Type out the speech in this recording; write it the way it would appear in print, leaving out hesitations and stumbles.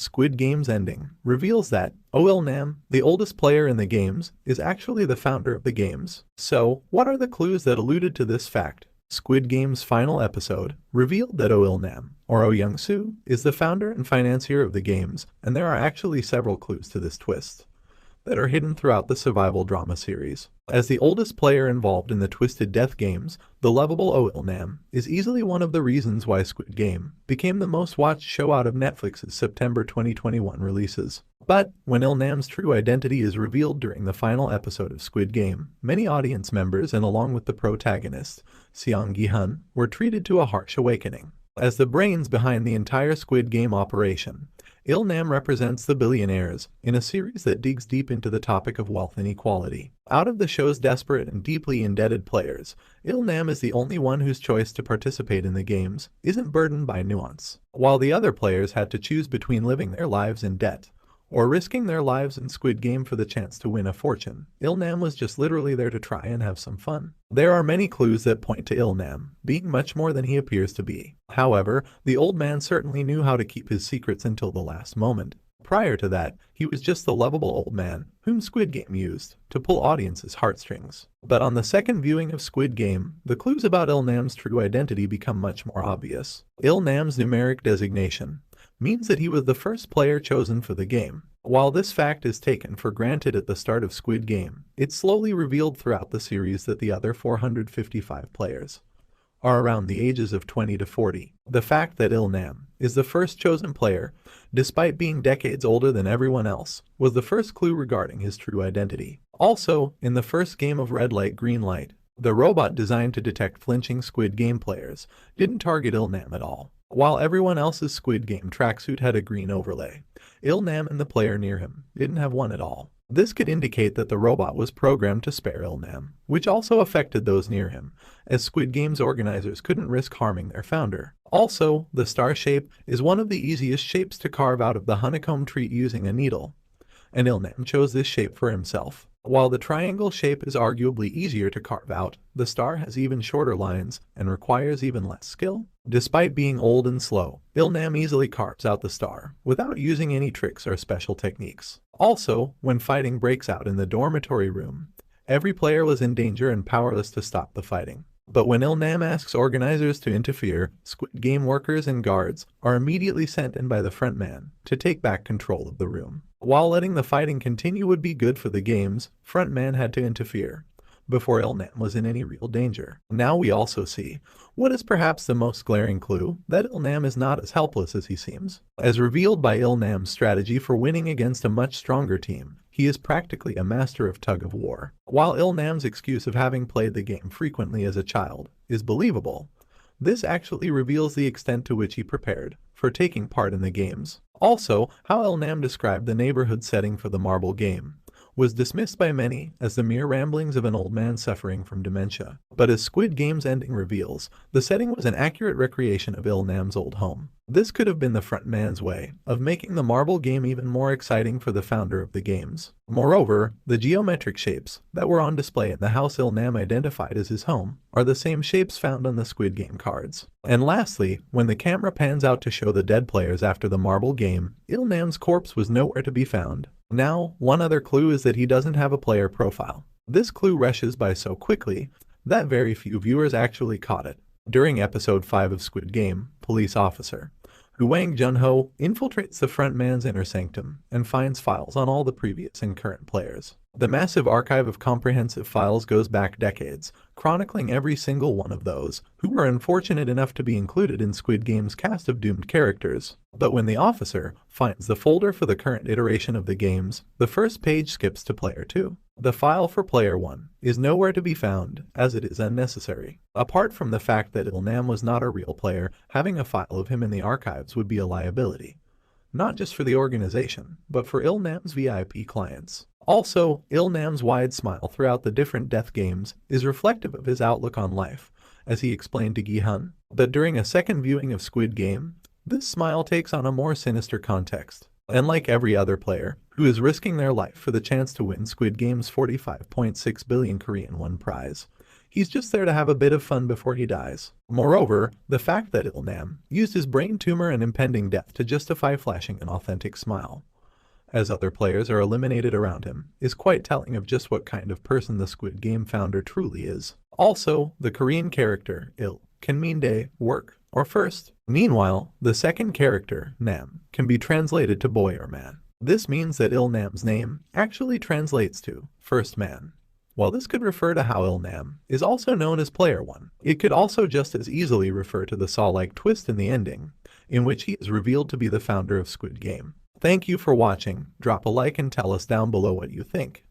Squid Game's ending reveals that Nam, the oldest player in the games, is actually the founder of the games. So, what are the clues that alluded to this fact? Squid Game's final episode revealed that Nam, or Oh Young-soo, is the founder and financier of the games, and there are actually several clues to this twist that are hidden throughout the survival drama series. As the oldest player involved in the Twisted Death games, the lovable Nam is easily one of the reasons why Squid Game became the most watched show out of Netflix's September 2021 releases. But when Nam's true identity is revealed during the final episode of Squid Game, many audience members and along with the protagonist, Seong Gi-hun, were treated to a harsh awakening. As the brains behind the entire Squid Game operation, Nam represents the billionaires in a series that digs deep into the topic of wealth inequality. Out of the show's desperate and deeply indebted players, Nam is the only one whose choice to participate in the games isn't burdened by nuance. While the other players had to choose between living their lives in debt or risking their lives in Squid Game for the chance to win a fortune, Nam was just literally there to try and have some fun. There are many clues that point to Nam being much more than he appears to be. However, the old man certainly knew how to keep his secrets until the last moment. Prior to that, he was just the lovable old man whom Squid Game used to pull audiences' heartstrings. But on the second viewing of Squid Game, the clues about Nam's true identity become much more obvious. Nam's numeric designation means that he was the first player chosen for the game. While this fact is taken for granted at the start of Squid Game, it's slowly revealed throughout the series that the other 455 players are around the ages of 20 to 40. The fact that Nam is the first chosen player, despite being decades older than everyone else, was the first clue regarding his true identity. Also, in the first game of Red Light Green Light, the robot designed to detect flinching Squid Game players didn't target Nam at all. While everyone else's Squid Game tracksuit had a green overlay, Nam and the player near him didn't have one at all. This could indicate that the robot was programmed to spare Nam, which also affected those near him, as Squid Game's organizers couldn't risk harming their founder. Also, the star shape is one of the easiest shapes to carve out of the honeycomb tree using a needle, and Nam chose this shape for himself. While the triangle shape is arguably easier to carve out, the star has even shorter lines and requires even less skill. Despite being old and slow, Nam easily carves out the star without using any tricks or special techniques. Also, when fighting breaks out in the dormitory room, every player was in danger and powerless to stop the fighting. But when Nam asks organizers to interfere, Squid Game workers and guards are immediately sent in by the front man to take back control of the room. While letting the fighting continue would be good for the games, front man had to interfere before Nam was in any real danger. Now we also see what is perhaps the most glaring clue, that Nam is not as helpless as he seems. As revealed by Nam's strategy for winning against a much stronger team, he is practically a master of tug-of-war. While Nam's excuse of having played the game frequently as a child is believable, this actually reveals the extent to which he prepared for taking part in the games. Also, how Nam described the neighborhood setting for the marble game was dismissed by many as the mere ramblings of an old man suffering from dementia. But as Squid Game's ending reveals, the setting was an accurate recreation of Nam's old home. This could have been the front man's way of making the marble game even more exciting for the founder of the games. Moreover, the geometric shapes that were on display in the house Nam identified as his home are the same shapes found on the Squid Game cards. And lastly, when the camera pans out to show the dead players after the marble game, Nam's corpse was nowhere to be found. Now, one other clue is that he doesn't have a player profile. This clue rushes by so quickly that very few viewers actually caught it. During episode 5 of Squid Game, police officer Wang Junho infiltrates the front man's inner sanctum and finds files on all the previous and current players. The massive archive of comprehensive files goes back decades, chronicling every single one of those who were unfortunate enough to be included in Squid Game's cast of doomed characters. But when the officer finds the folder for the current iteration of the games, the first page skips to player 2. The file for player 1 is nowhere to be found, as it is unnecessary. Apart from the fact that Nam was not a real player, having a file of him in the archives would be a liability, not just for the organization, but for Nam's VIP clients. Also, Nam's wide smile throughout the different death games is reflective of his outlook on life, as he explained to Gi-hun that during a second viewing of Squid Game, this smile takes on a more sinister context. And like every other player who is risking their life for the chance to win Squid Game's 45.6 billion Korean won prize, He's just there to have a bit of fun before he dies. Moreover, the fact that Il-Nam used his brain tumor and impending death to justify flashing an authentic smile, as other players are eliminated around him, is quite telling of just what kind of person the Squid Game founder truly is. Also, the Korean character Il can mean day, work, or first. Meanwhile, the second character, Nam, can be translated to boy or man. This means that Il-Nam's name actually translates to first man. While this could refer to how Il-Nam is also known as Player 1, it could also just as easily refer to the Saw-like twist in the ending, in which he is revealed to be the founder of Squid Game. Thank you for watching. Drop a like and tell us down below what you think.